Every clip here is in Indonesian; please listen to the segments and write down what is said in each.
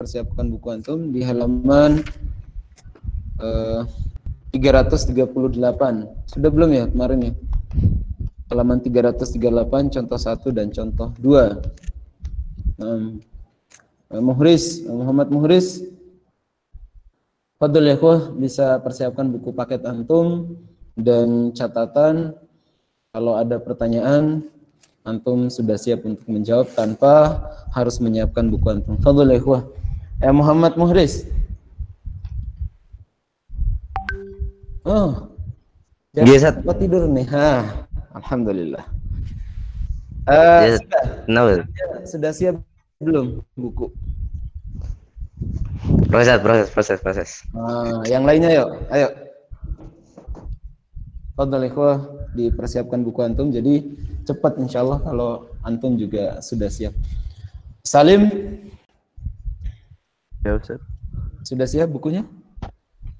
persiapkan buku antum di halaman 338. Sudah belum ya kemarin ya? Halaman 338 contoh 1 dan contoh 2. Muhammad Muhris, fadhil ya bisa persiapkan buku paket antum dan catatan. Kalau ada pertanyaan, antum sudah siap untuk menjawab tanpa harus menyiapkan buku antum. Fadhil ya Muhammad Muhris. Oh, Biasa. Apa tidur nih? Alhamdulillah. Sudah siap belum buku? Proses. Yang lainnya yuk, ayo. Fadhal ikhwah, dipersiapkan buku antum, jadi cepat insyaallah kalau antum juga sudah siap. Salim? Ya Ustaz. Sudah siap bukunya?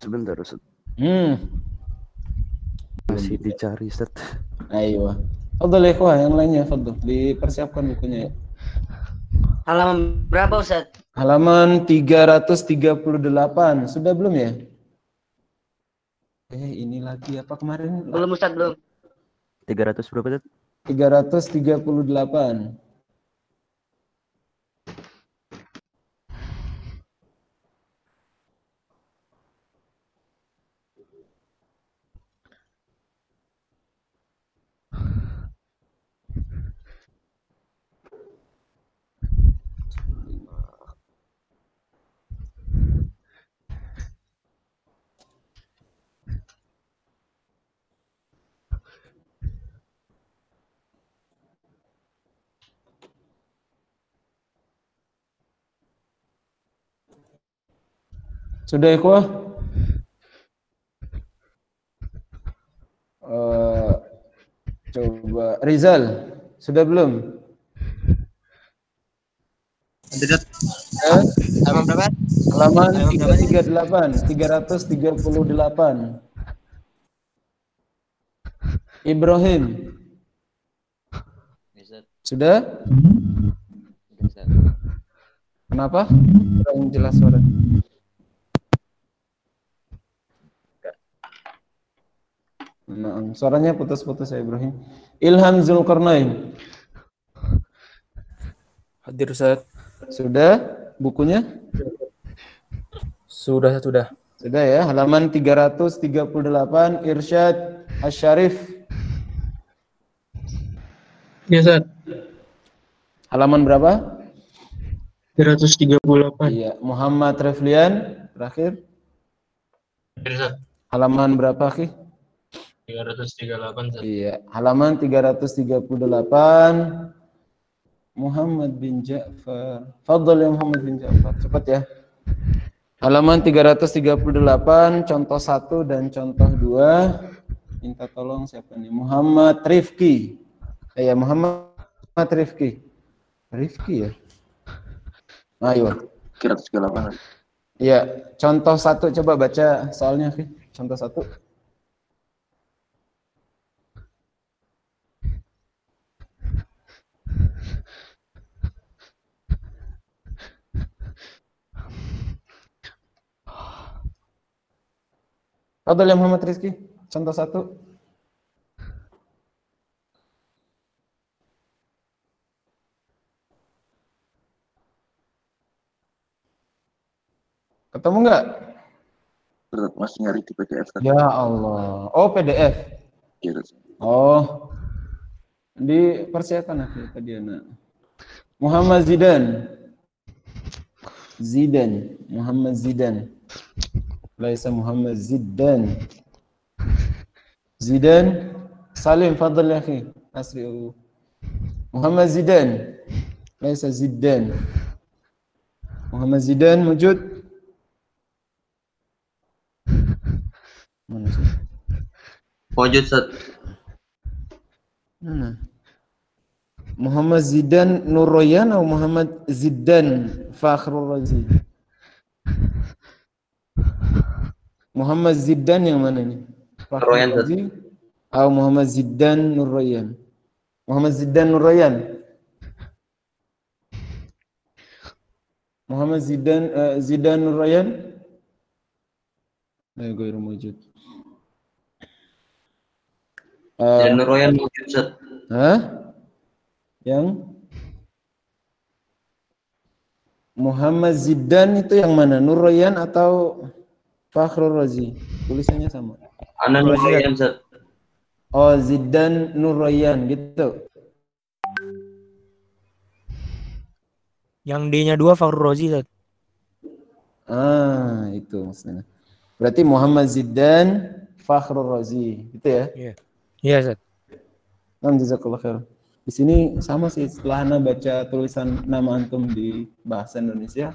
Sebentar Ustaz. Masih dicari Ustaz. Ayo. Fadhal ikhwah, yang lainnya fadhal, dipersiapkan bukunya ya. Halaman berapa Ustaz? Halaman 338. Sudah belum ya? Ini lagi apa kemarin? Belum Ustaz, belum. 300 berapa Ustaz? 338. Sudah ikhwah? Coba Rizal, sudah belum? Halaman berapa? Halaman 338. Ibrahim. Sudah? Kenapa? Kurang jelas suara. Suaranya putus-putus ya Ibrahim. Ilham Zulkarnain. Hadir Ustaz. Sudah bukunya? Sudah. Sudah ya, halaman 338 Irsyad Asy-Syarif. Ya Ustaz. Halaman berapa? 338. Iya, Muhammad Reflian terakhir. Ya Ustaz. Halaman berapa, Ki? 338 Ustaz. Iya, halaman 338 Muhammad bin Ja'far. Fadhal ya Muhammad bin Ja'far. Cepat ya. Halaman 338 contoh 1 dan contoh 2. Minta tolong siapa nih? Muhammad Rifki. Ya, Muhammad Rifki. Rifki ya? Ayo. 338. Iya, contoh 1 coba baca soalnya, Ki. Contoh 1. Fadhal ya Muhammad Rizki, contoh 1. Ketemu enggak? Masih nyari di PDF kan? Ya Allah. Oh, PDF. Iya. Oh. Dipersiapkan aku tadi anak. Muhammad Zidan. Muhammad Zidan. Laisa Muhammad Zidan. Salim fadhal ya akhi. Asri'u. Muhammad Zidan. Laisa Zidan. Muhammad Zidan wujud? Mana sih? Wujud Ustaz. Mana? Muhammad Zidan Nurroyan atau Muhammad Zidan Fakhrul Razi? Muhammad Zidan yang mana nih? Nurroyan atau Muhammad Zidan Nurroyan? Muhammad Zidan Nurroyan. Muhammad Zidan Nur Rayyan. Ghairu mawjud. Dan Royan mewujud Ustaz. Yang Muhammad Zidan itu yang mana? Nur Rayyan atau Fakhrul Razi? Tulisannya sama. Ana Nur Royan Ustaz. Oh, Zidan Nur Rayyan gitu. Yang D-nya 2 Fakhrul Razi, Ustaz. Itu maksudnya. Berarti Muhammad Zidan Fakhrul Razi, gitu ya? Iya. Iya, Ustaz. Jazakallah khair. Di sini sama sih, setelah Ana baca tulisan nama antum di bahasa Indonesia,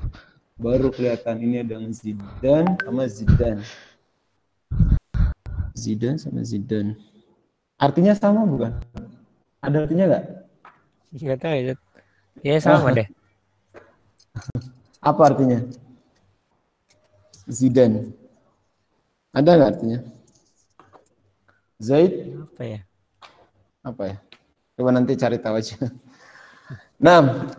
baru kelihatan ini ada Zidan sama Zidan. Zidan sama Zidan. Artinya sama bukan? Ada artinya nggak? Enggak tahu ya, Ustaz. Ya sama deh. Apa artinya? Zidan. Ada nggak artinya? Zaid? Apa ya? Apa ya? Coba nanti cari tahu aja. Nah,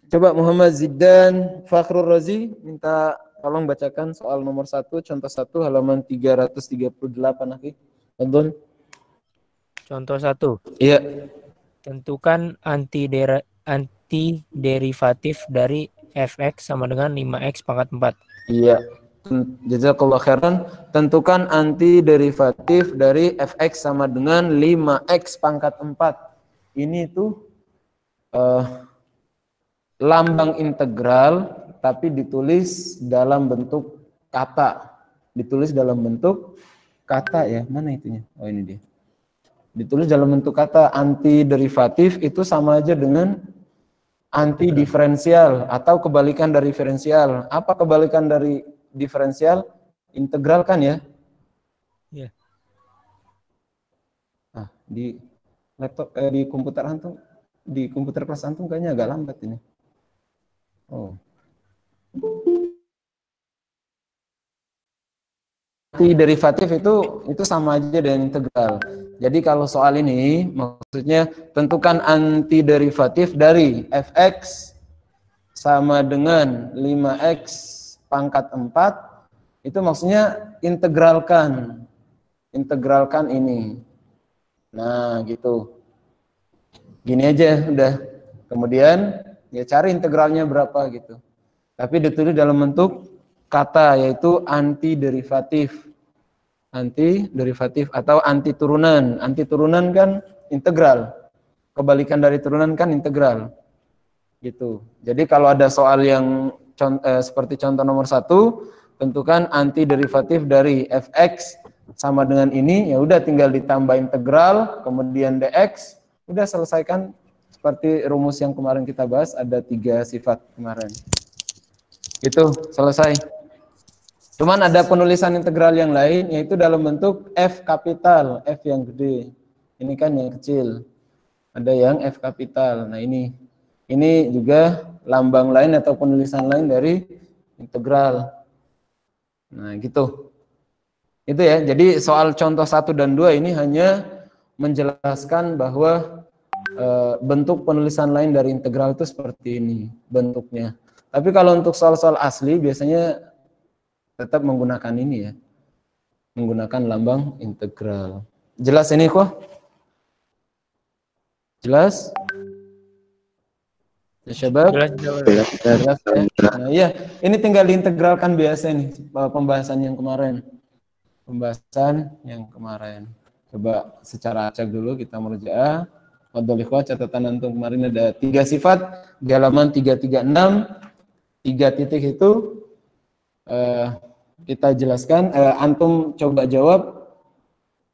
coba Muhammad Zidan Fakhrul Razi minta tolong bacakan soal nomor 1, contoh 1 halaman 338 akhi. Tonton. Contoh 1. Iya. Tentukan antiderivatif dari fx sama dengan 5x pangkat 4. Iya. Jazakallah khairan. Tentukan antiderivatif dari fx sama dengan 5x pangkat 4. Ini tuh lambang integral tapi ditulis dalam bentuk kata. Ditulis dalam bentuk kata ya. Mana itunya? Oh, ini dia. Ditulis dalam bentuk kata. Antiderivatif itu sama aja dengan anti diferensial atau kebalikan dari diferensial. Apa kebalikan dari diferensial? Integral kan ya? Iya. Nah, di laptop di komputer antum, di komputer kelas antum kayaknya agak lambat ini. Oh. Antiderivatif itu sama aja dengan integral. Jadi kalau soal ini maksudnya tentukan antiderivatif dari fx sama dengan 5x pangkat 4, itu maksudnya integralkan ini. Nah, gitu. Gini aja udah. Kemudian ya cari integralnya berapa gitu. Tapi ditulis dalam bentuk kata, yaitu antiderivatif. Antiderivatif atau anti turunan. Anti turunan kan integral. Kebalikan dari turunan kan integral. Gitu. Jadi kalau ada soal yang seperti contoh nomor 1, tentukan antiderivatif dari fx sama dengan ini, ya udah tinggal ditambah integral, kemudian dx, udah selesaikan. Seperti rumus yang kemarin kita bahas, ada 3 sifat kemarin. Itu selesai. Cuman ada penulisan integral yang lain, yaitu dalam bentuk F kapital, F yang gede. Ini kan yang kecil. Ada yang F kapital. Nah ini juga lambang lain atau penulisan lain dari integral. Nah gitu. Itu ya, jadi soal contoh 1 dan 2 ini hanya menjelaskan bahwa bentuk penulisan lain dari integral itu seperti ini bentuknya. Tapi kalau untuk soal-soal asli biasanya tetap menggunakan ini ya. Menggunakan lambang integral. Jelas ini kok? Jelas? Ya syabab? Jelas ya. Nah, iya, ini tinggal diintegralkan biasa nih pembahasan yang kemarin. Coba secara acak dulu kita merjaah. Fadhol ikhwah, catatan antum kemarin ada 3 sifat di halaman 336. 3 titik itu kita jelaskan, antum coba jawab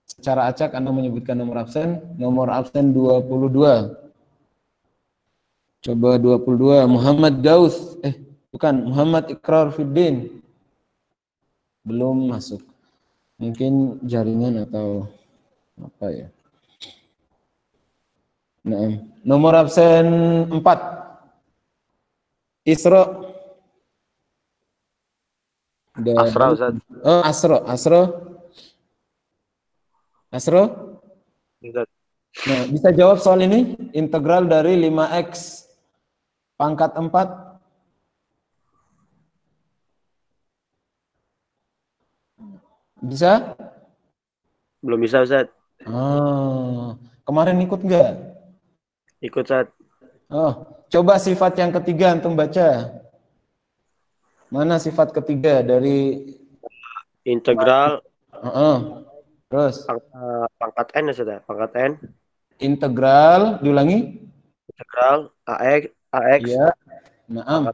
secara acak. Anda menyebutkan nomor absen 22. Coba 22. Muhammad Daus, bukan, Muhammad Iqrar Fiddin. Belum masuk. Mungkin jaringan atau apa ya. Nah, nomor absen 4. Isra. Asra, Ustaz. Oh, Asro. Nah, bisa jawab soal ini? Integral dari 5x pangkat 4 Bisa? Belum bisa, Ustaz. Kemarin ikut nggak? Ikut, Ustaz. Oh, coba sifat yang ketiga antum baca. Mana sifat ketiga dari Integral terus pangkat N ya, Ustaz, ya? Pangkat N. integral diulangi? Integral AX Iya. Naam.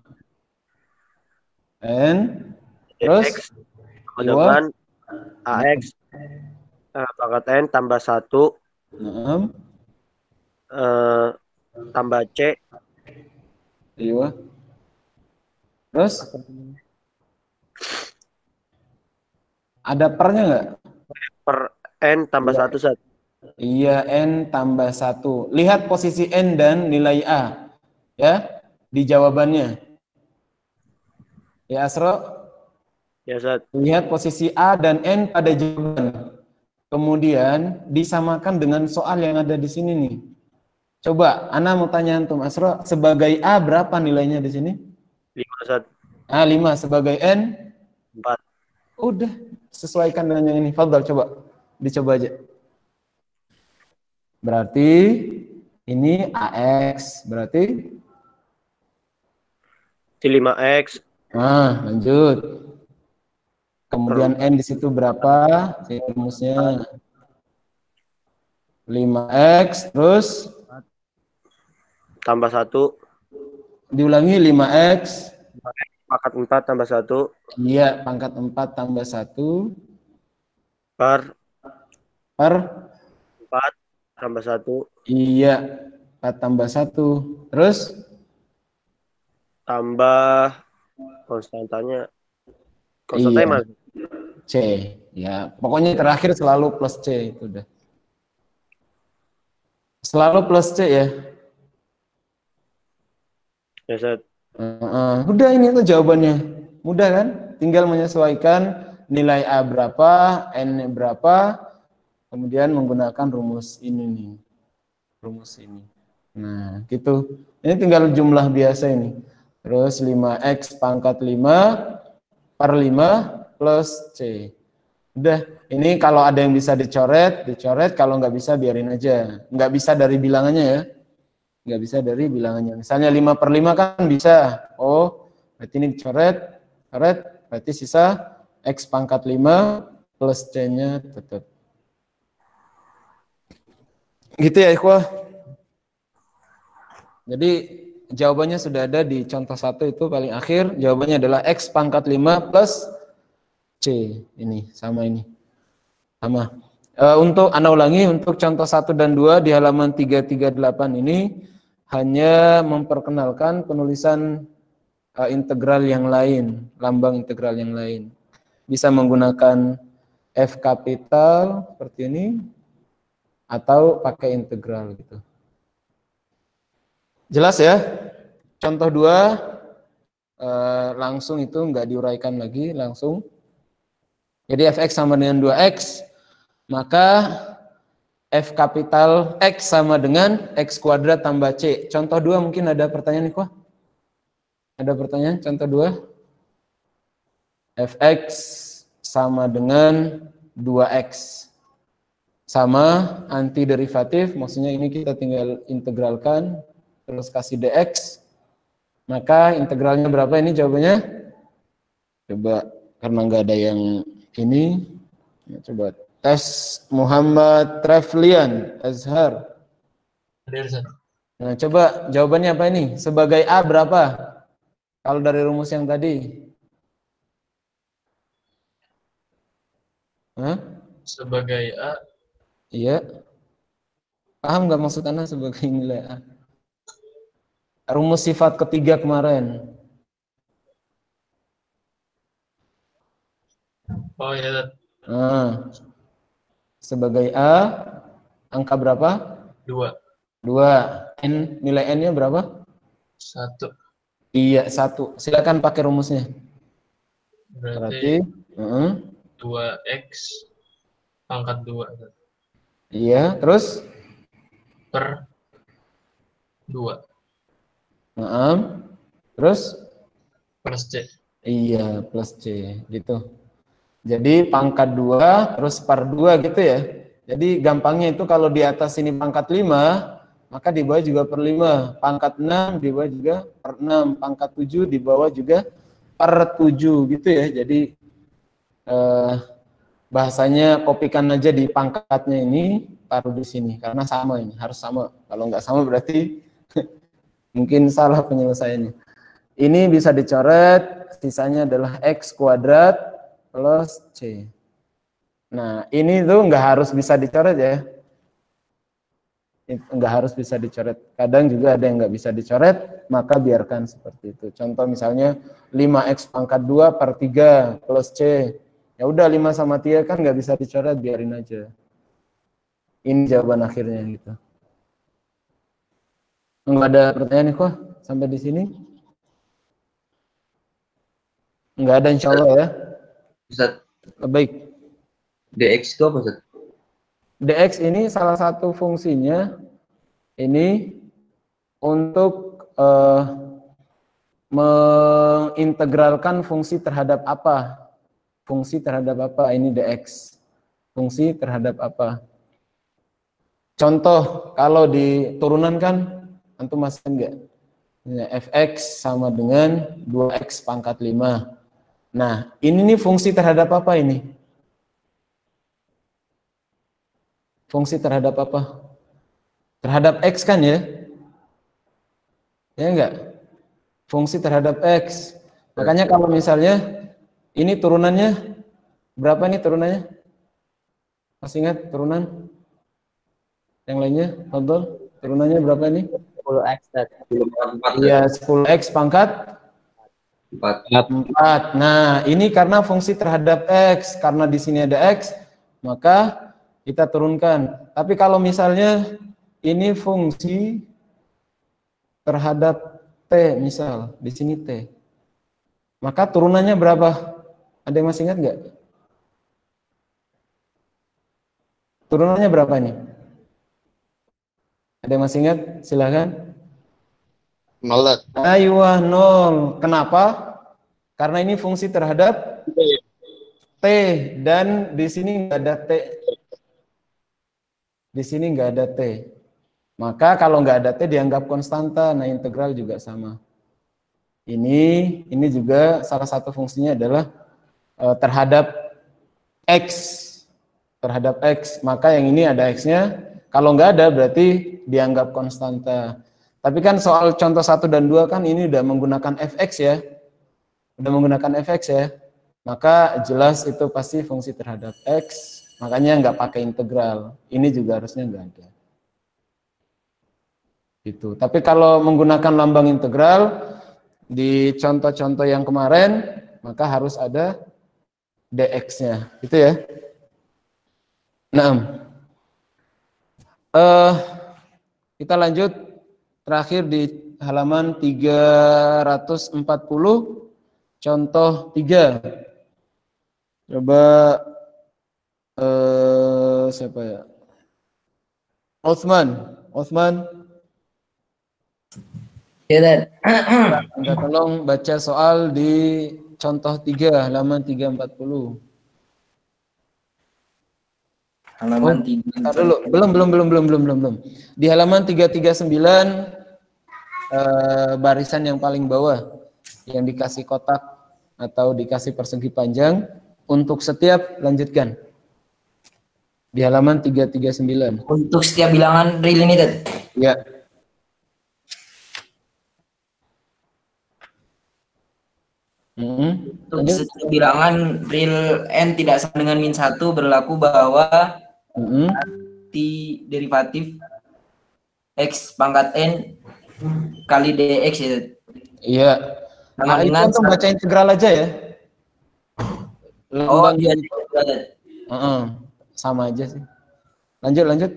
N terus X dengan AX pangkat N tambah 1 Naam. tambah C. Iya. Terus ada pernya nggak? Per N tambah 1, Ustaz. Iya, N tambah 1. Lihat posisi N dan nilai A. Ya, di jawabannya. Ya, Asro. Ya, Ustaz. Lihat posisi A dan N pada jawaban. Kemudian disamakan dengan soal yang ada di sini nih. Coba, Ana mau tanya antum, Asro, sebagai A berapa nilainya di sini? 5, Ustaz. 5. Sebagai N? 4. Udah, sesuaikan dengan yang ini. Fadhal, coba. Dicoba aja. Berarti ini AX. Berarti? 5X. Lanjut. Kemudian N di situ berapa? Rumusnya 5X. Terus? Tambah 1. Diulangi 5X. Pangkat 4 tambah 1. Iya, pangkat 4 tambah 1. Per 4 tambah 1. Iya, 4 tambah 1. Terus? Tambah konstantanya. Iya. Mana? C. Ya, pokoknya terakhir selalu plus C itu udah. Selalu plus C ya. Ya, Ustaz. Udah ini tuh jawabannya. Mudah kan? Tinggal menyesuaikan nilai A berapa, N berapa, kemudian menggunakan rumus ini nih. Rumus ini. Nah, gitu. Ini tinggal jumlah biasa ini. Terus 5X pangkat 5 per 5 plus C. Udah, ini kalau ada yang bisa dicoret, kalau nggak bisa biarin aja. Nggak bisa dari bilangannya ya. Nggak bisa dari bilangannya. Misalnya 5 per 5 kan bisa. Oh, berarti ini dicoret, berarti sisa X pangkat 5 plus C-nya tetap. Gitu ya, ikhwah. Jadi jawabannya sudah ada di contoh 1 itu paling akhir. Jawabannya adalah X pangkat 5 plus C. Ini, sama ini. Sama. Untuk Anda ulangi, untuk contoh 1 dan 2 di halaman 338 ini hanya memperkenalkan penulisan integral yang lain, lambang integral yang lain. Bisa menggunakan F kapital seperti ini, atau pakai integral gitu. Jelas ya? Contoh 2 langsung itu nggak diuraikan lagi, langsung. Jadi fx sama dengan 2x, maka f kapital x sama dengan x kuadrat tambah c. Contoh 2 mungkin ada pertanyaan nih, kok? Ada pertanyaan? Contoh 2. Fx sama dengan 2x. Sama anti derivatif, maksudnya ini kita tinggal integralkan, terus kasih dx. Maka integralnya berapa ini jawabannya? Coba, karena nggak ada yang ini, ya, coba tes Muhammad Treflian Azhar. Nah, coba jawabannya apa ini? Sebagai A berapa? Kalau dari rumus yang tadi. Hah? Sebagai A. Iya. Paham nggak maksud Anda sebagai nilai A? Rumus sifat ketiga kemarin. Oh ya. Sebagai A, angka berapa? 2. N, nilai N-nya berapa? 1. Iya, 1. Silakan pakai rumusnya. Berarti 2x pangkat 2. Iya, terus? Per 2. Terus? Plus C. Iya, plus C, gitu. Jadi pangkat 2 terus per 2 gitu ya. Jadi gampangnya itu kalau di atas ini pangkat 5, maka di bawah juga per 5. Pangkat 6 di bawah juga per 6. Pangkat 7 di bawah juga per 7 gitu ya. Jadi bahasanya kopikan aja di pangkatnya ini, taruh di sini. Karena sama ini, harus sama. Kalau nggak sama berarti mungkin salah penyelesaiannya. Ini bisa dicoret, sisanya adalah X kuadrat plus C. Nah, ini tuh nggak harus bisa dicoret ya. Nggak harus bisa dicoret. Kadang juga ada yang nggak bisa dicoret, maka biarkan seperti itu. Contoh misalnya 5X pangkat 2 per 3 plus C. Ya udah 5 sama 3 kan nggak bisa dicoret, biarin aja. Ini jawaban akhirnya gitu. Nggak ada pertanyaan nih kok sampai di sini? Nggak ada insya Allah ya. Ustaz, Baik. DX itu apa, Ustaz? DX ini salah satu fungsinya ini untuk mengintegralkan fungsi terhadap apa? Fungsi terhadap apa? Ini DX. Fungsi terhadap apa? Contoh, kalau di turunan kan, antum masih enggak? Fx sama dengan 2x pangkat 5. Nah, ini nih fungsi terhadap apa ini? Fungsi terhadap apa? Terhadap X kan ya? Ya enggak? Fungsi terhadap X. Makanya kalau misalnya ini turunannya, berapa nih turunannya? Masih ingat turunan? Yang lainnya? Fadhol, turunannya berapa nih? 10x. Iya, 10x pangkat 4. Nah, ini karena fungsi terhadap X. Karena di sini ada X, maka kita turunkan. Tapi kalau misalnya ini fungsi terhadap T, misal di sini T, maka turunannya berapa? Ada yang masih ingat nggak? Turunannya berapa nih? Ada yang masih ingat? Silakan. 0. Aywa 0. Kenapa? Karena ini fungsi terhadap T dan di sini nggak ada T. Di sini nggak ada T. Maka kalau nggak ada T dianggap konstanta. Nah, integral juga sama. Ini juga salah satu fungsinya adalah terhadap X. Terhadap X. Maka yang ini ada X-nya. Kalau nggak ada berarti dianggap konstanta. Tapi kan soal contoh 1 dan 2 kan ini udah menggunakan fx ya. Udah menggunakan fx ya. Maka jelas itu pasti fungsi terhadap x. Makanya nggak pakai integral. Ini juga harusnya nggak ada. Gitu. Tapi kalau menggunakan lambang integral di contoh-contoh yang kemarin, maka harus ada dx-nya. Gitu ya. Nah, kita lanjut. Terakhir di halaman 340, contoh 3. Coba siapa ya? Osman. Ya, Dan. Anda tolong baca soal di contoh 3, halaman 340. Halaman 3. Dulu. Belum. Di halaman 339 barisan yang paling bawah yang dikasih kotak atau dikasih persegi panjang untuk setiap lanjutkan. Di halaman 339. Untuk setiap bilangan real ini, Dan. Ya. Untuk setiap bilangan real n tidak sama dengan min 1 berlaku bahwa derivatif x pangkat n kali dx ya. Iya. Sama Nah, itu baca integral aja ya. Oh iya. Sama aja sih. Lanjut.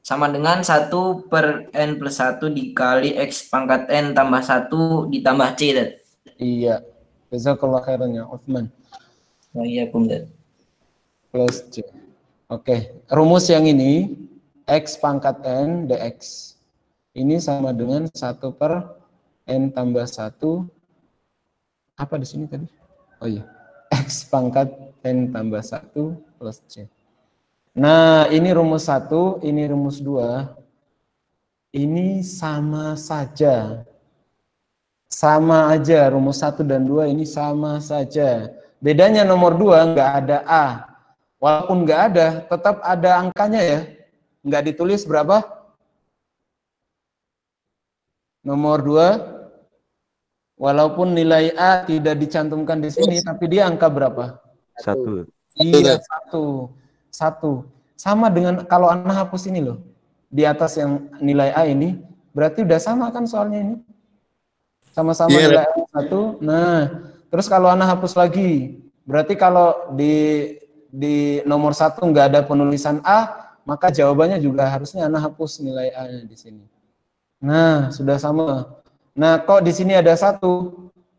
Sama dengan 1 per n plus 1 dikali x pangkat n tambah 1 ditambah c, Dan. Iya. Jazakallah khairan ya Utsman. Oh iya, Dan. Plus c. Oke, rumus yang ini x pangkat n dx ini sama dengan 1 per n tambah 1 apa di sini tadi? Oh iya, x pangkat N tambah 1 plus C. Nah, ini rumus 1, ini rumus 2. Ini sama saja. Sama aja, rumus 1 dan 2 ini sama saja. Bedanya nomor 2 nggak ada A. Walaupun nggak ada, tetap ada angkanya ya. Nggak ditulis berapa? Nomor 2. Walaupun nilai A tidak dicantumkan di sini, tapi dia angka berapa? 1. Iya, 1. Sama dengan kalau Ana hapus ini loh. Di atas yang nilai A ini, berarti udah sama kan soalnya ini? Sama-sama nilai A 1. Nah, terus kalau Ana hapus lagi, berarti kalau di nomor 1 nggak ada penulisan A, maka jawabannya juga harusnya Ana hapus nilai A-nya di sini. Nah, sudah sama. Nah, kok di sini ada 1?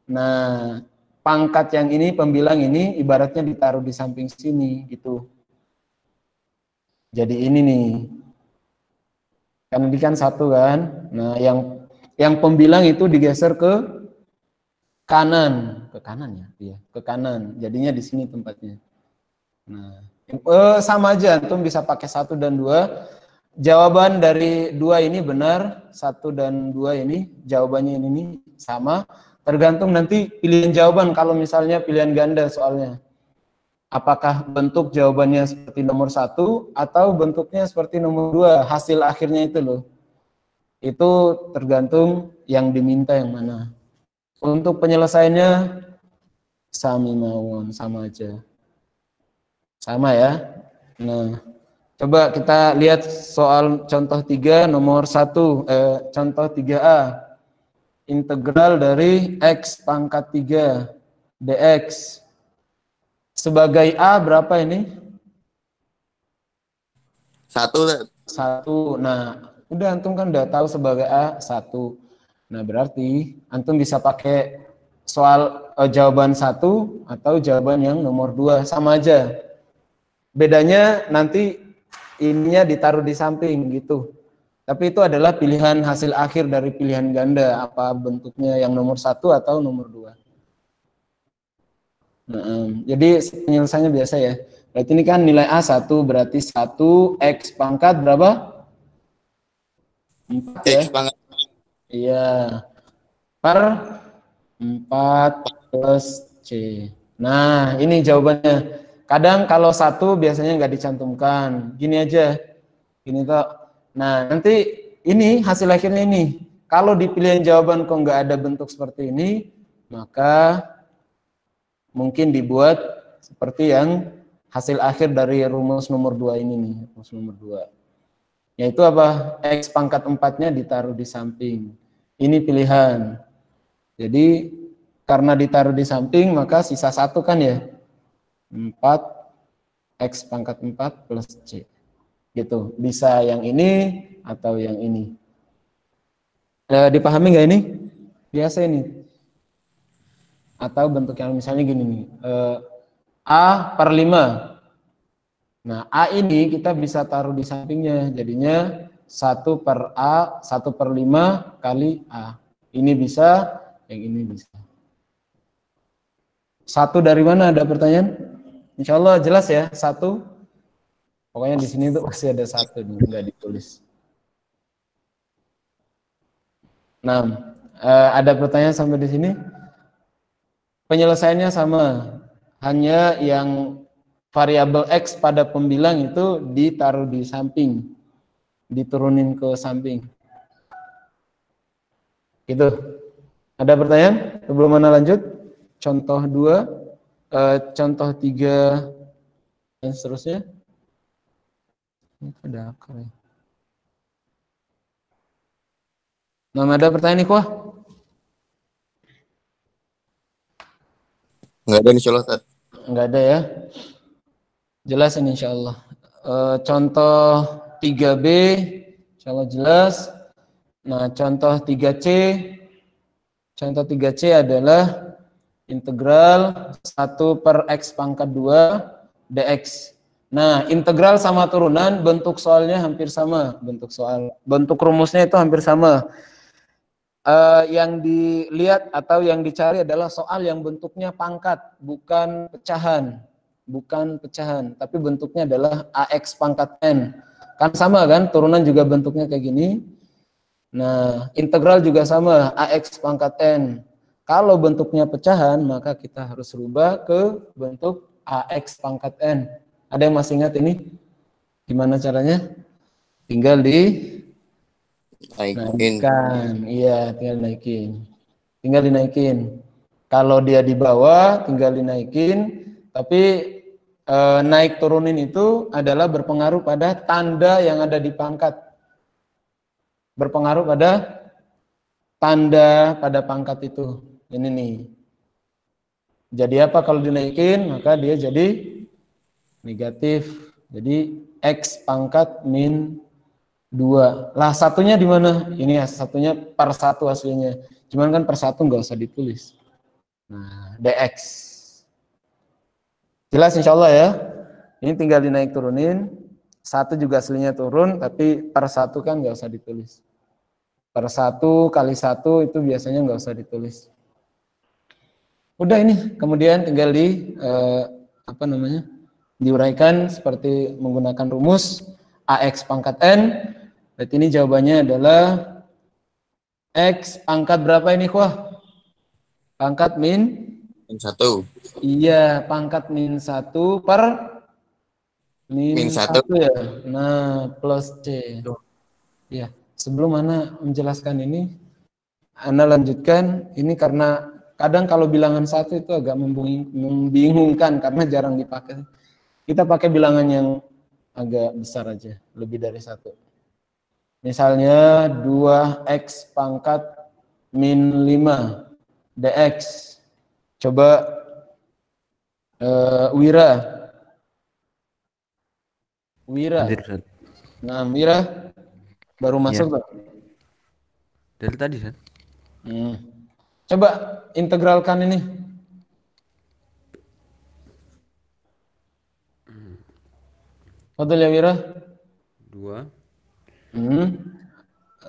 Nah, pangkat yang ini, pembilang ini, ibaratnya ditaruh di samping sini, gitu. Jadi ini nih. Kan ini kan 1 kan? Nah, yang pembilang itu digeser ke kanan. Ke kanan ya? Iya, ke kanan. Jadinya di sini tempatnya. Nah, sama aja, antum bisa pakai 1 dan 2. Jawaban dari 2 ini benar, 1 dan 2 ini jawabannya ini sama. Tergantung nanti pilihan jawaban kalau misalnya pilihan ganda soalnya. Apakah bentuk jawabannya seperti nomor 1 atau bentuknya seperti nomor 2, hasil akhirnya itu loh. Itu tergantung yang diminta yang mana. Untuk penyelesaiannya sami mawon, sama aja. Sama ya. Nah, coba kita lihat soal contoh 3 nomor 1, contoh 3A. Integral dari X pangkat 3 dx. Sebagai A berapa ini? 1. Nah, udah antum kan udah tahu sebagai A 1. Nah, berarti antum bisa pakai soal jawaban 1 atau jawaban yang nomor 2, sama aja. Bedanya nanti ininya ditaruh di samping gitu. Tapi itu adalah pilihan hasil akhir dari pilihan ganda, apa bentuknya yang nomor 1 atau nomor 2. Nah, jadi penyelesaiannya biasa ya. Berarti ini kan nilai A 1, berarti 1 X pangkat berapa? 4 ya? X pangkat. Iya. Per 4 plus C. Nah, ini jawabannya. Kadang kalau 1 biasanya nggak dicantumkan. Gini aja. Gini toh. Nah, nanti ini hasil akhirnya ini. Kalau di pilihan jawaban kok nggak ada bentuk seperti ini, maka mungkin dibuat seperti yang hasil akhir dari rumus nomor 2 ini nih, rumus nomor 2. Yaitu apa? X pangkat 4-nya ditaruh di samping. Ini pilihan. Jadi karena ditaruh di samping, maka sisa 1 kan ya. 4 X pangkat 4 plus C. Gitu. Bisa yang ini atau yang ini. Dipahami nggak ini? Biasa ini. Atau bentuk yang misalnya gini nih. A per 5. Nah, A ini kita bisa taruh di sampingnya. Jadinya 1 per A, 1 per 5 kali A. Ini bisa, yang ini bisa. 1 dari mana? Ada pertanyaan? Insya Allah jelas ya, 1. Pokoknya di sini tuh pasti ada 1 nih, nggak ditulis. Nah, ada pertanyaan sampai di sini? Penyelesaiannya sama, hanya yang variabel X pada pembilang itu ditaruh di samping, diturunin ke samping. Gitu. Ada pertanyaan? Sebelum mana lanjut? Contoh 2, contoh 3, dan seterusnya. Ada akar ya. Nah, ada pertanyaan nih, Kuah? Enggak ada insya Allah, Tad. Enggak ada ya. Jelas ini insya Allah. Contoh 3B, insya Allah jelas. Nah, contoh 3C. Contoh 3C adalah integral 1 per X pangkat 2 dx. Nah, integral sama turunan, bentuk soalnya hampir sama. Bentuk rumusnya itu hampir sama. Yang dilihat atau yang dicari adalah soal yang bentuknya pangkat, bukan pecahan. bukan pecahan, tapi bentuknya adalah AX pangkat N. Kan sama kan, turunan juga bentuknya kayak gini. Nah, integral juga sama, AX pangkat N. Kalau bentuknya pecahan, maka kita harus rubah ke bentuk AX pangkat N. Ada yang masih ingat ini? Gimana caranya? Tinggal naikkan. Iya, tinggal naikin. Tinggal dinaikin. Kalau dia di bawah, tinggal dinaikin. Tapi naik turunin itu adalah berpengaruh pada tanda yang ada di pangkat. Berpengaruh pada tanda pada pangkat itu. Ini nih. Jadi apa kalau dinaikin? Maka dia jadi negatif. Jadi X pangkat min 2. Lah satunya di mana? Ini ya, satunya per 1 aslinya. Cuman kan per 1 nggak usah ditulis. Nah, dx. Jelas insya Allah ya. Ini tinggal dinaik turunin. 1 juga aslinya turun, tapi per 1 kan nggak usah ditulis. Per 1 kali 1 itu biasanya nggak usah ditulis. Udah ini, kemudian tinggal diuraikan seperti menggunakan rumus AX pangkat N. Berarti ini jawabannya adalah X pangkat berapa ini, Kuah? Pangkat min 1. Iya, pangkat min 1 per min 1 ya. Nah, plus C. Ya, sebelum Ana menjelaskan ini, Ana lanjutkan. Ini karena kadang kalau bilangan 1 itu agak membingungkan karena jarang dipakai. Kita pakai bilangan yang agak besar aja, lebih dari 1. Misalnya 2x pangkat min 5 dx. Coba Wira. Nah, Wira baru masuk Pak. Dari tadi, San. Coba integralkan ini. Betul ya, Wira? 2.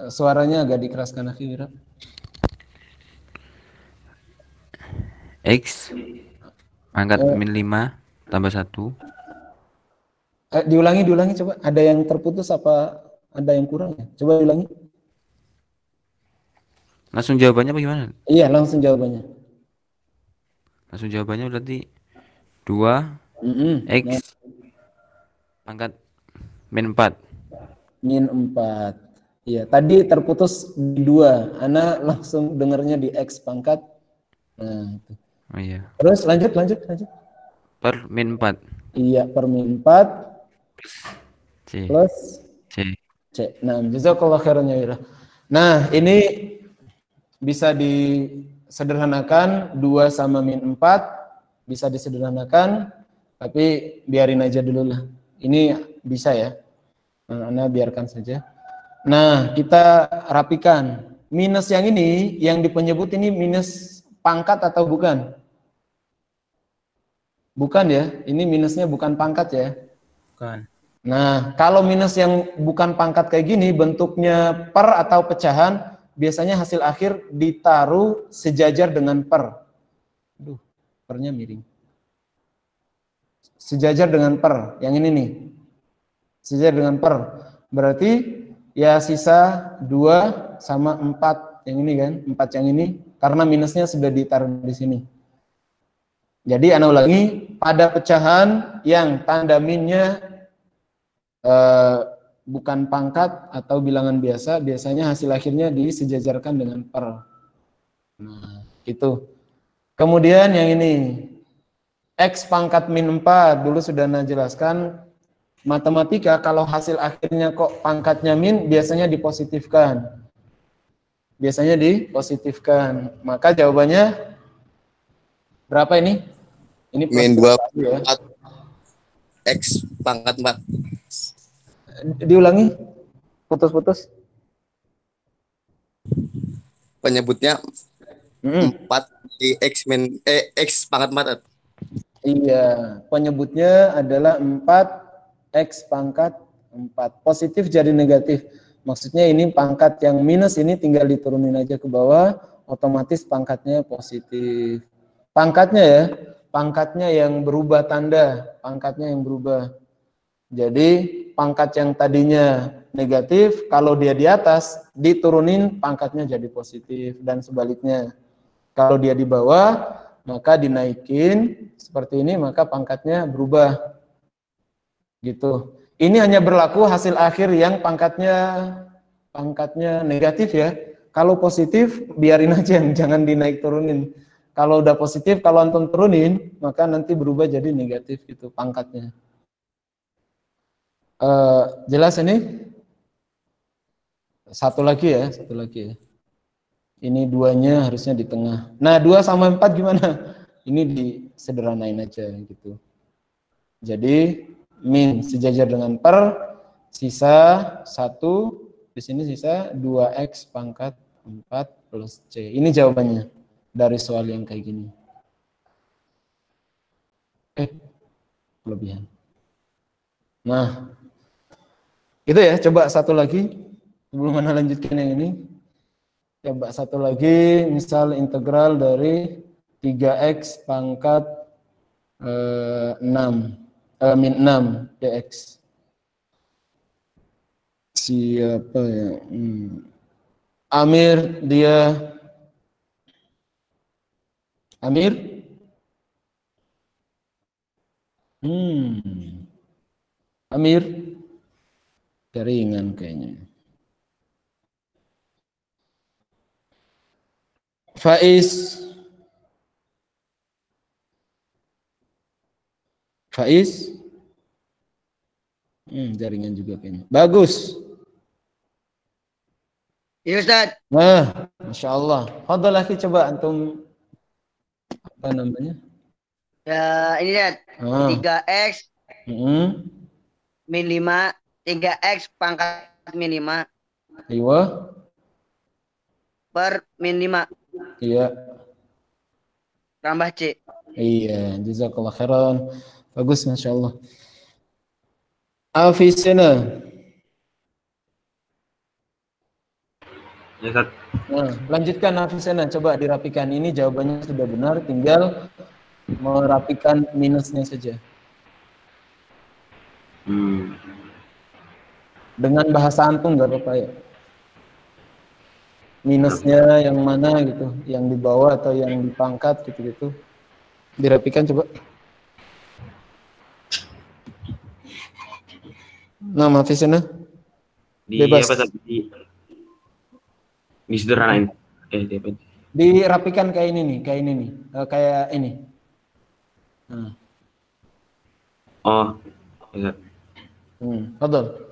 Suaranya agak dikeraskan lagi, Wira. X pangkat min 5 tambah 1. Diulangi coba. Ada yang terputus apa ada yang kurang ya? Coba diulangi. Langsung jawabannya apa gimana? Iya, langsung jawabannya. Langsung jawabannya berarti 2 X pangkat min 4. Min 4. Iya, tadi terputus di 2. Ana langsung dengarnya di X pangkat. Nah, itu. Oh iya. Terus lanjut. Per min 4. Iya, per min 4 C. plus C. Nah, jazakallah khairan ya Wira. Nah, ini bisa disederhanakan 2 sama min 4 bisa disederhanakan, tapi biarin aja dulu lah. Ini bisa ya. Anda biarkan saja. Nah, kita rapikan. Minus yang ini, yang dipenyebut ini minus pangkat atau bukan? Bukan ya, ini minusnya bukan pangkat ya. Bukan. Nah, kalau minus yang bukan pangkat kayak gini, bentuknya per atau pecahan, biasanya hasil akhir ditaruh sejajar dengan per. Aduh, pernya miring. Sejajar dengan per, yang ini nih. Sejajar dengan per. Berarti ya sisa 2 sama 4 yang ini kan, 4 yang ini, karena minusnya sudah ditaruh di sini. Jadi Ana ulangi, pada pecahan yang tanda minnya bukan pangkat atau bilangan biasa, biasanya hasil akhirnya disejajarkan dengan per. Nah, itu. Kemudian yang ini, X pangkat min 4, dulu sudah Ana jelaskan, matematika kalau hasil akhirnya kok pangkatnya min, biasanya dipositifkan. Biasanya dipositifkan. Maka jawabannya berapa ini? Ini min 2 ya. X pangkat 4. Diulangi. Putus-putus. Penyebutnya 4 di X X pangkat 4. Iya, penyebutnya adalah 4X pangkat 4. Positif jadi negatif. Maksudnya ini pangkat yang minus ini tinggal diturunin aja ke bawah, otomatis pangkatnya positif. Pangkatnya ya, pangkatnya yang berubah tanda, pangkatnya yang berubah. Jadi pangkat yang tadinya negatif, kalau dia di atas, diturunin pangkatnya jadi positif, dan sebaliknya. Kalau dia di bawah, maka dinaikin seperti ini, maka pangkatnya berubah. Gitu. Ini hanya berlaku hasil akhir yang pangkatnya negatif ya. Kalau positif, biarin aja, jangan dinaik turunin. Kalau udah positif, kalau antum turunin, maka nanti berubah jadi negatif gitu pangkatnya. Jelas ini? Satu lagi ya. Ini duanya harusnya di tengah. Nah, 2 sama 4 gimana? Ini disederhanain aja gitu. Jadi min sejajar dengan per, sisa 1, di sini sisa 2x pangkat 4 plus c. Ini jawabannya dari soal yang kayak gini. Kelebihan. Nah, itu ya, coba satu lagi sebelum Anda lanjutkan yang ini. Coba satu lagi, misal integral dari 3x pangkat min 6 dx. Siapa ya? Amir, dia Amir? Amir? Jaringan kayaknya. Faiz? Jaringan juga kayaknya. Bagus. Iya Ustaz. Nah, Masya Allah. Fadal lagi coba antum apa namanya? Ya, ini lihat. 3x min 5, 3x pangkat min 5. Iya. Per min 5. Iya. Tambah C. Iya, jazakallah khairan. Bagus, Masya Allah. Afisena. Ya, Ustaz. Nah, lanjutkan Afisena, coba dirapikan. Ini jawabannya sudah benar, tinggal merapikan minusnya saja. Dengan bahasa antum nggak apa-apa ya. Minusnya yang mana gitu, yang di bawah atau yang di pangkat gitu-gitu. Dirapikan coba. Nah, Afisena. Bebas. Apa, di sederhanain. Dirapikan kayak ini nih, kayak ini. Nah. Oh, ya. Betul.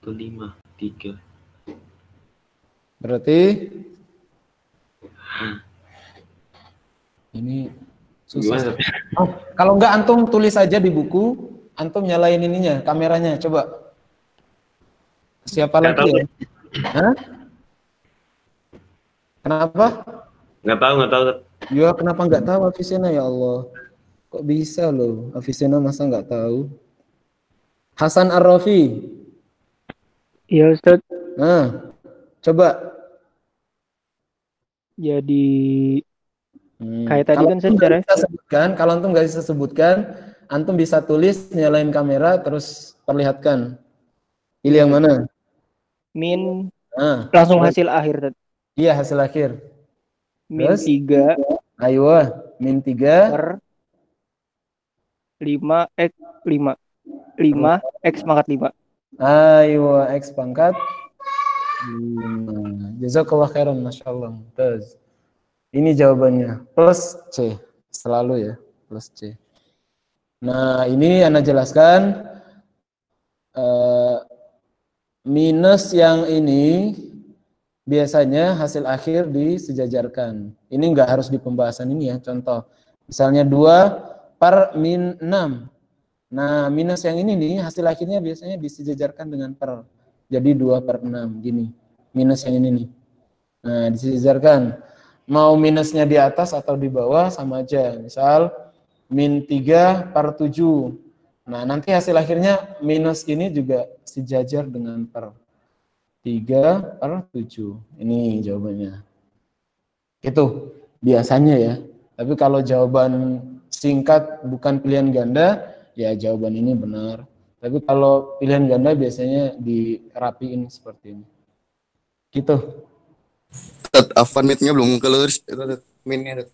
5, 3. Berarti ini susah. Kalau enggak antum tulis aja di buku, antum nyalain ininya, kameranya, coba. Siapa lagi ya? Hah? Kenapa? Nggak tahu. Ya, kenapa nggak tahu Afisena, ya Allah? Kok bisa loh, Afisena masa nggak tahu? Hasan Ar-Rafi. Iya, Ustaz. Nah, coba. Jadi kayak tadi kan secara kalau antum nggak bisa sebutkan, antum bisa tulis, nyalain kamera, terus perlihatkan. Pilih yang mana? Min. Langsung hasil akhir, Ustaz. Iya, hasil akhir. Min 3. Ayo, min 3 per 5x 5. 5x pangkat 5. Ayo, x pangkat 5. Jazakallah khairan, Masya Allah. Ini jawabannya. Plus C. Selalu ya, plus C. Nah, ini Anda jelaskan. Minus yang ini biasanya hasil akhir disejajarkan. Ini nggak harus di pembahasan ini ya. Contoh, misalnya 2 per min 6. Nah, minus yang ini nih, hasil akhirnya biasanya disejajarkan dengan per. Jadi 2 per 6, gini. Minus yang ini nih. Nah, disejajarkan. Mau minusnya di atas atau di bawah, sama aja. Misal, min 3 per 7. Nah, nanti hasil akhirnya minus ini juga sejajar dengan per. 3 per 7. Ini jawabannya. Itu biasanya ya. Tapi kalau jawaban singkat bukan pilihan ganda, ya jawaban ini benar. Tapi kalau pilihan ganda biasanya dirapiin seperti ini. Gitu. Min-nya belum keluar. Min-nya.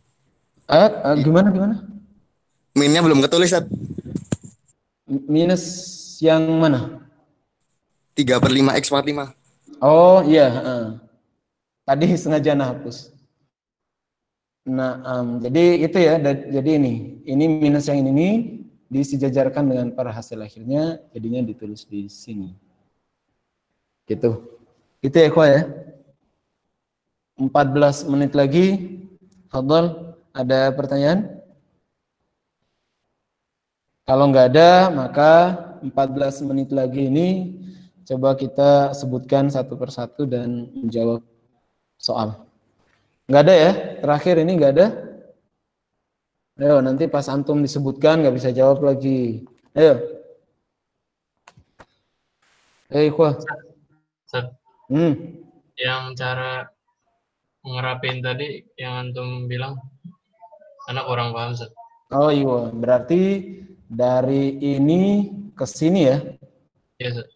Gimana? Min-nya belum ketulis, Tat. Minus yang mana? 3/5 X pangkat 5. Oh iya. Tadi sengaja hapus. Nah, jadi itu ya. Jadi ini minus yang ini disejajarkan dengan per hasil akhirnya, jadinya ditulis di sini. Gitu. Itu ya, Ikhwan ya. 14 menit lagi. Fadhal, ada pertanyaan? Kalau nggak ada, maka 14 menit lagi ini coba kita sebutkan satu persatu dan menjawab soal. Nggak ada ya? Terakhir ini nggak ada? Ayo, nanti pas antum disebutkan nggak bisa jawab lagi. Ayo. Ikhwah. Yang cara ngerapin tadi yang antum bilang, anak kurang paham, Ustaz. Oh iya, berarti dari ini ke sini ya? Iya, Ustaz.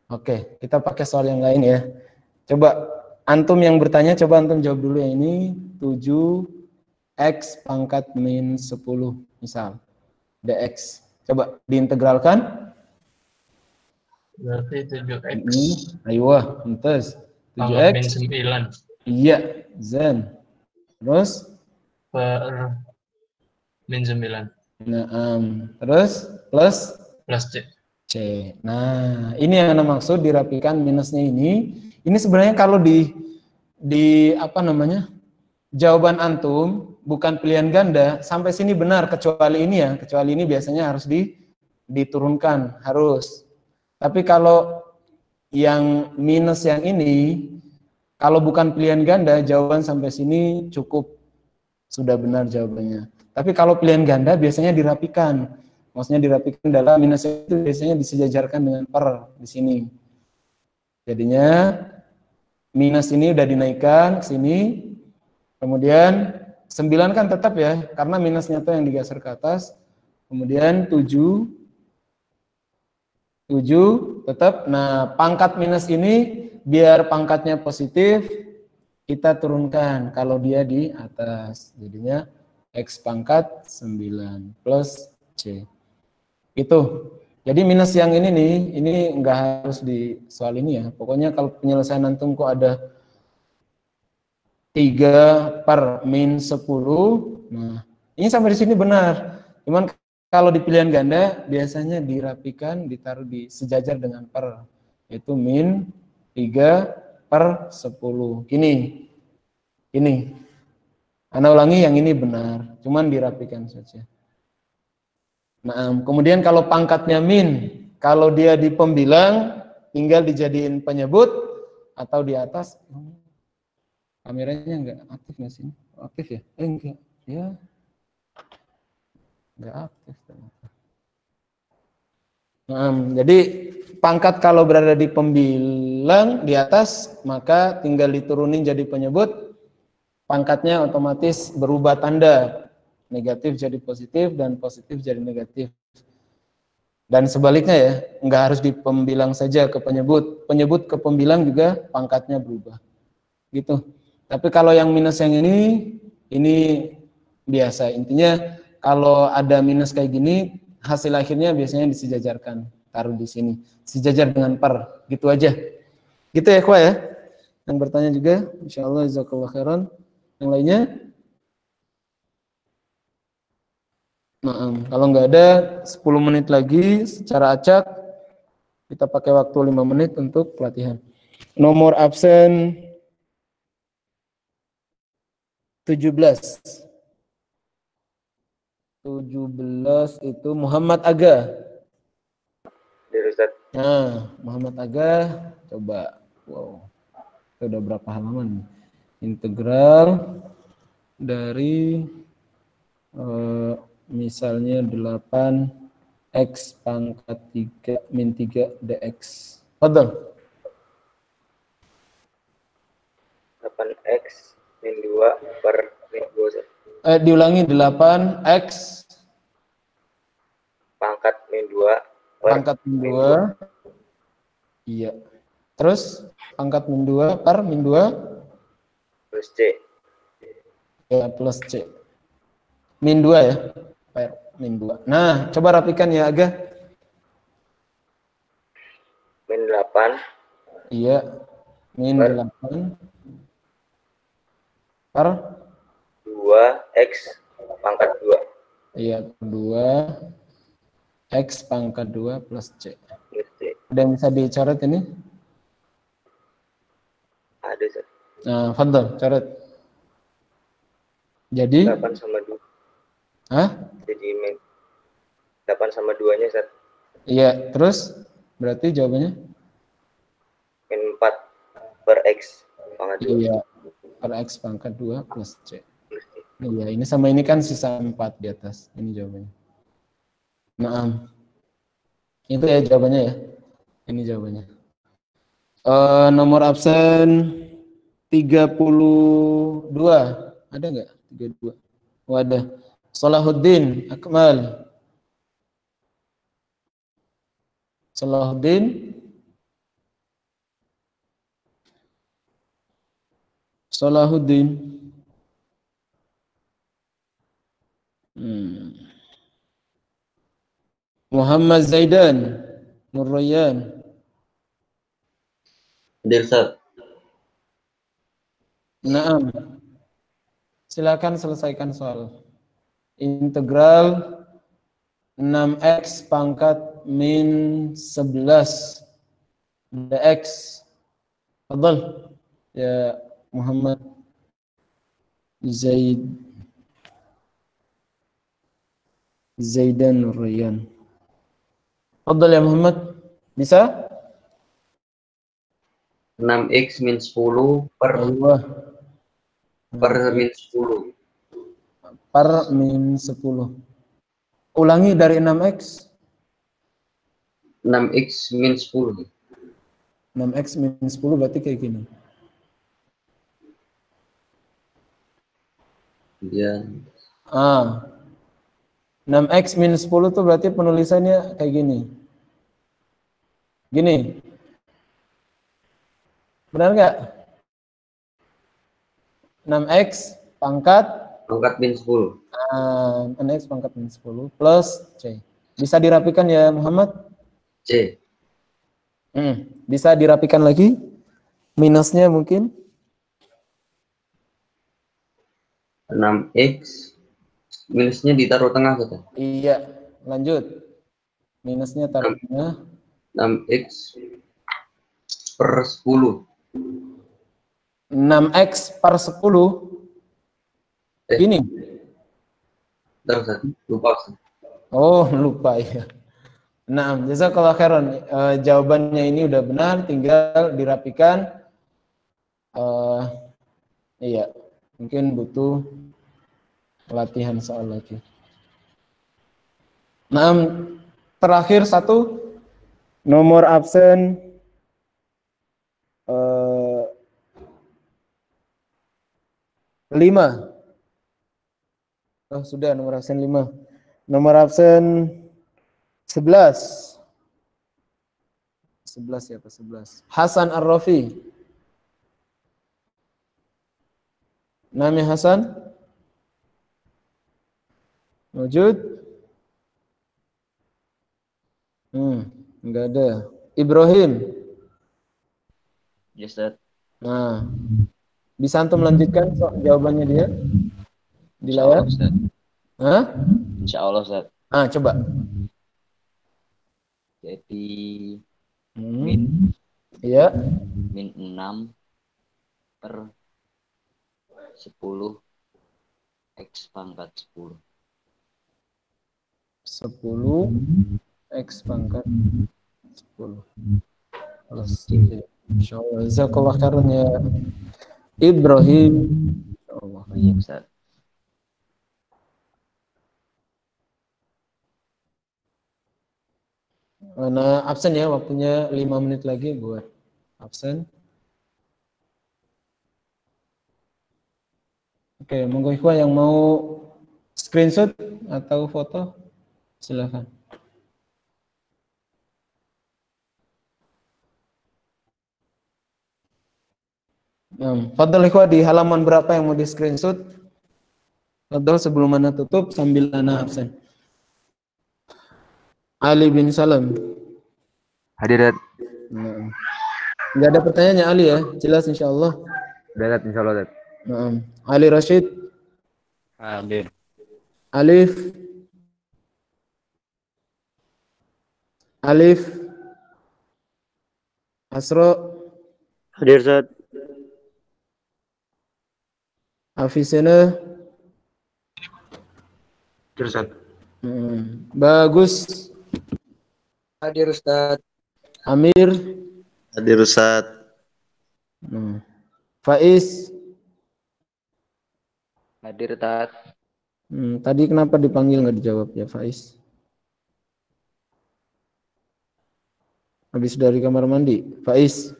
Oke. Kita pakai soal yang lain ya. Coba antum yang bertanya, coba antum jawab dulu yang ini. 7x pangkat min 10 misal. dx. Coba diintegralkan. Berarti 7x. Ayo, entes. 7x. Min 9. Iya, zen. Terus? Per min 9. Nah, terus? Plus C. C. Nah, ini yang Anda maksud dirapikan minusnya ini. Ini sebenarnya kalau di apa namanya? Jawaban antum bukan pilihan ganda, sampai sini benar kecuali ini ya. Kecuali ini biasanya harus diturunkan, harus. Tapi kalau yang minus yang ini kalau bukan pilihan ganda, jawaban sampai sini cukup sudah benar jawabannya. Tapi kalau pilihan ganda biasanya dirapikan. Maksudnya dirapikan dalam minus itu biasanya disejajarkan dengan per di sini. Jadinya minus ini udah dinaikkan ke sini. Kemudian 9 kan tetap ya, karena minusnya itu yang digeser ke atas. Kemudian 7 tetap. Nah, pangkat minus ini biar pangkatnya positif, kita turunkan kalau dia di atas. Jadinya X pangkat 9 plus C. Itu. Jadi minus yang ini nih, ini nggak harus di soal ini ya. Pokoknya kalau penyelesaian antum kok ada 3 per min 10. Nah, ini sampai di sini benar. Cuman kalau di pilihan ganda biasanya dirapikan, ditaruh di sejajar dengan per, yaitu min 3 per 10. Ini. Anda ulangi, yang ini benar, cuman dirapikan saja. Nah, kemudian kalau pangkatnya min, kalau dia di pembilang, tinggal dijadiin penyebut atau di atas. Kameranya nggak aktif nggak sih? Aktif ya? Enggak. Ya. Nggak aktif. Nah, jadi pangkat kalau berada di pembilang di atas, maka tinggal diturunin jadi penyebut. Pangkatnya otomatis berubah tanda. Negatif jadi positif dan positif jadi negatif. Dan sebaliknya ya, nggak harus di pembilang saja ke penyebut. Penyebut ke pembilang juga pangkatnya berubah. Gitu. Tapi kalau yang minus yang ini biasa. Intinya kalau ada minus kayak gini, hasil akhirnya biasanya disejajarkan. Taruh di sini. Sejajar dengan per. Gitu aja. Gitu ya, Kwa ya. Yang bertanya juga, insyaallah jazakallahu khairan. Yang lainnya? Nah, kalau nggak ada 10 menit lagi secara acak kita pakai waktu 5 menit untuk pelatihan. Nomor absen 17 itu Muhammad Aga. Nah, Muhammad Aga coba. Wow. Itu udah berapa halaman nih? Integral dari misalnya 8x pangkat 3 min 3 dx. Betul. 8x min 2 per min min 2 Ustaz. Diulangi 8x Pangkat min 2 per pangkat min 2. Iya. Terus pangkat min 2 per min 2 plus C. ya plus C. Min 2 ya. Per min 2. Nah, coba rapikan ya Aga. Min 8 Iya. Min 8 per 2x pangkat 2. iya 2 x pangkat 2 plus C. Plus C. Udah bisa dicoret ini? Ada Ustaz. Nah, fadhal, coret. Jadi 8 sama 2. hah? Jadi min 8 sama 2-nya Ustaz. Iya, terus berarti jawabannya? Min 4 per x pangkat 2. Iya, per x pangkat 2 plus C. Iya, ini sama ini kan sisa 4 di atas. Ini jawabannya. Nah, itu ya jawabannya ya. Ini jawabannya. Nomor absen 32. Ada nggak? 32. Oh, ada. Salahuddin Akmal. Salahuddin. Salahuddin. Muhammad Zaidan Nurrayyan. Hadir Ustaz. Naam. Silakan selesaikan soal. Integral 6x pangkat min 11 dx. Fadhal ya Muhammad Zaidan Nurrayyan. Fadhal ya Muhammad. Bisa? 6x min 10 per min 10. Per min 10. Ulangi dari 6x. 6x min 10. 6x min 10 berarti kayak gini. Kemudian 6x min 10 tuh berarti penulisannya kayak gini. Gini. Benar nggak? 6x pangkat min 10. 6x pangkat min 10 plus C. Bisa dirapikan ya Muhammad? C. Bisa dirapikan lagi? Minusnya mungkin? 6x minusnya ditaruh tengah kata. Iya, lanjut. Minusnya taruh tengah. 6x per 10. 6x per 10. Ini. Bentar, lupa. Oh, lupa ya. Nah, jazakallah khairan. Jawabannya ini udah benar, tinggal dirapikan. Iya, mungkin butuh latihan soal lagi. Nah, terakhir satu, nomor absen 5. Oh, sudah nomor absen 5. Nomor absen 11. 11 siapa? 11. Hasan Ar-Rafi. Nama Hasan? Wujud? Enggak ada. Ibrahim. Yes, Ustaz. Nah, bisa antum lanjutkan jawabannya dia di layar? Hah? Insyaallah, Ustaz. Coba. Jadi Iya. min 6 per 10 x pangkat 10. 10 x pangkat 10 plus insyaallah. Jazakallah khairan ya Ibrahim. Insyaallah. Iya, Ustaz. Mana absen ya, waktunya 5 menit lagi buat absen. Oke, monggo ikhwah yang mau screenshot atau foto silakan. Fadhal ikhwah di halaman berapa yang mau di screenshot? Fadhal sebelum ana tutup sambil ana absen. Ali bin Salam. Hadir. Nah. Enggak ada pertanyaannya Ali ya? Jelas insyaallah. Darat insyaallah. Nah. Ali Rashid. Hadir. Alif. Alif. Asro. Hadir Ustaz. Hafizana. Hadir Ustaz. Bagus. Hadir Ustaz. Amir. Hadir Ustaz. Faiz. Hadir Ustaz. Tadi kenapa dipanggil nggak dijawab ya Faiz? Habis dari kamar mandi, Faiz.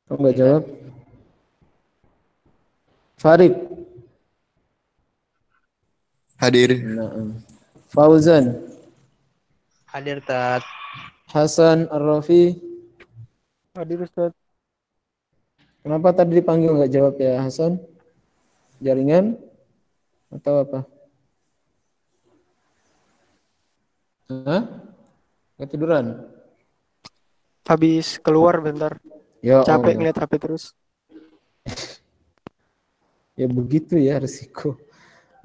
Kok nggak jawab? Farid. Hadir. Fauzan. Hadir Ustaz. Hasan Ar-Rafi. Hadir Ustaz. Kenapa tadi dipanggil nggak jawab ya Hasan? Jaringan atau apa? Hah? Ketiduran? Habis keluar bentar. Ya, capek ngeliat HP terus. Ya begitu ya resiko.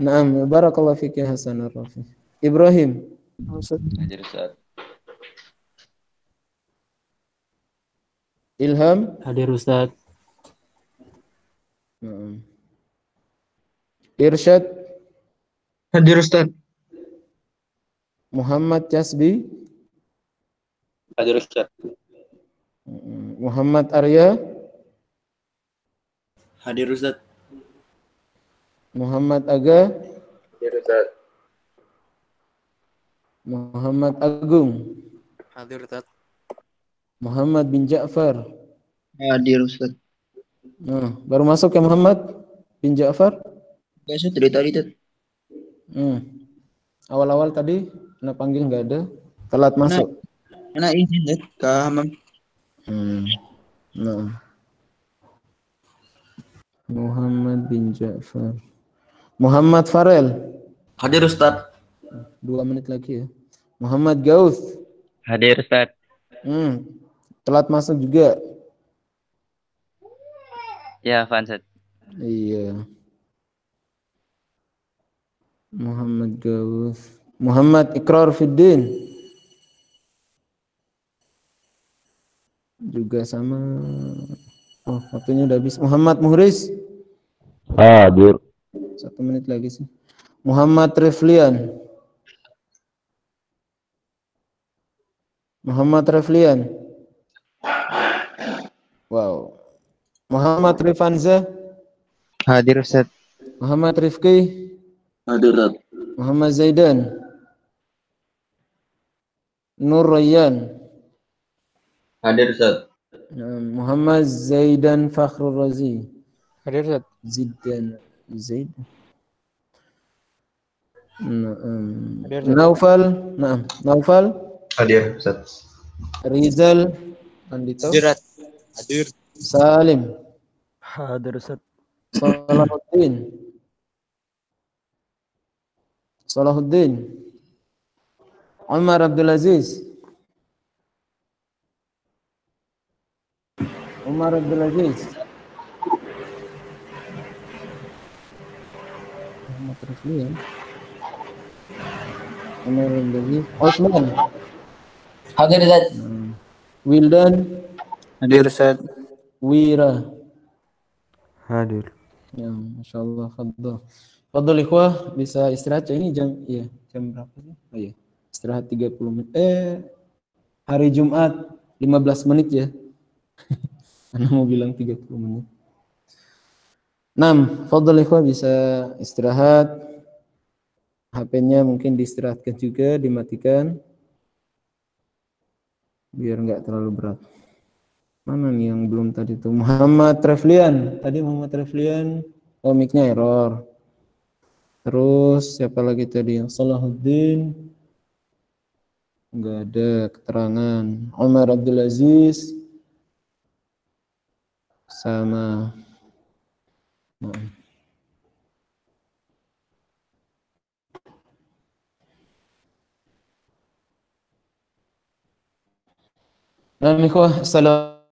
Naam, barakallahu fik ya Hasan Ar-Rafi. Ibrahim. Hadir Ustaz. Ilham. Hadir Ustaz. Irsyad. Hadir Ustaz. Muhammad Jasbi. Hadir Ustaz. Muhammad Arya. Hadir Ustaz. Muhammad Aga. Hadir Ustaz. Muhammad Agung. Hadir Ustaz. Muhammad bin Ja'far. Hadir Ustaz. Baru masuk ya Muhammad bin Ja'far? Ya, Ustaz, dari tadi Ustaz. Awal-awal tadi kena panggil nggak ada, telat masuk. Anak izin Ustaz ke Hamam. Muhammad bin Ja'far. Muhammad Farel. Hadir Ustaz. 2 menit lagi ya. Muhammad Gauth. Hadir Ustaz. Telat masuk juga. Ya, Fansat. Iya. Muhammad Gauth. Muhammad Ikrar Fiddin. Juga sama. Oh, waktunya udah habis. Muhammad Muhriz. Hadir. 1 menit lagi sih. Muhammad Reflian. Muhammad Reflian. Wow. Muhammad Rifanza. Hadir Ustaz. Muhammad Rifki. Hadir Ustaz. Muhammad Zaidan. Nur Rayyan. Hadir Ustaz. Muhammad Zaidan Fakhrul Razi. Hadir Ustaz. Zaidan. Naufal. Naufal. Hadir Ustaz. Rizal Andito. Hadir. Salim. Hadir Ustaz. Salahuddin. Umar Abdul Aziz. Umar Abdul Aziz. Muhammad Reflian. Umar Abdul Aziz. Osman. Hadir Ustaz. Wildan. Hadir Ustaz. Wira. Hadir. Ya, Masya Allah. Fadhal ikhwah, bisa istirahat ya, ini jam berapa sih? Oh iya, istirahat 30 menit. Hari Jumat 15 menit ya. Anda mau bilang 30 menit. 6. Fadhal ikhwah bisa istirahat. HP-nya mungkin diistirahatkan juga, dimatikan. Biar enggak terlalu berat. Mana nih yang belum tadi tuh? Muhammad Reflian. Tadi Muhammad Reflian. Oh, mic-nya error. Terus siapa lagi tadi? Yang Salahuddin. Enggak ada keterangan. Omar Abdul Aziz. Sama. Nah, ikhwah, assalamualaikum.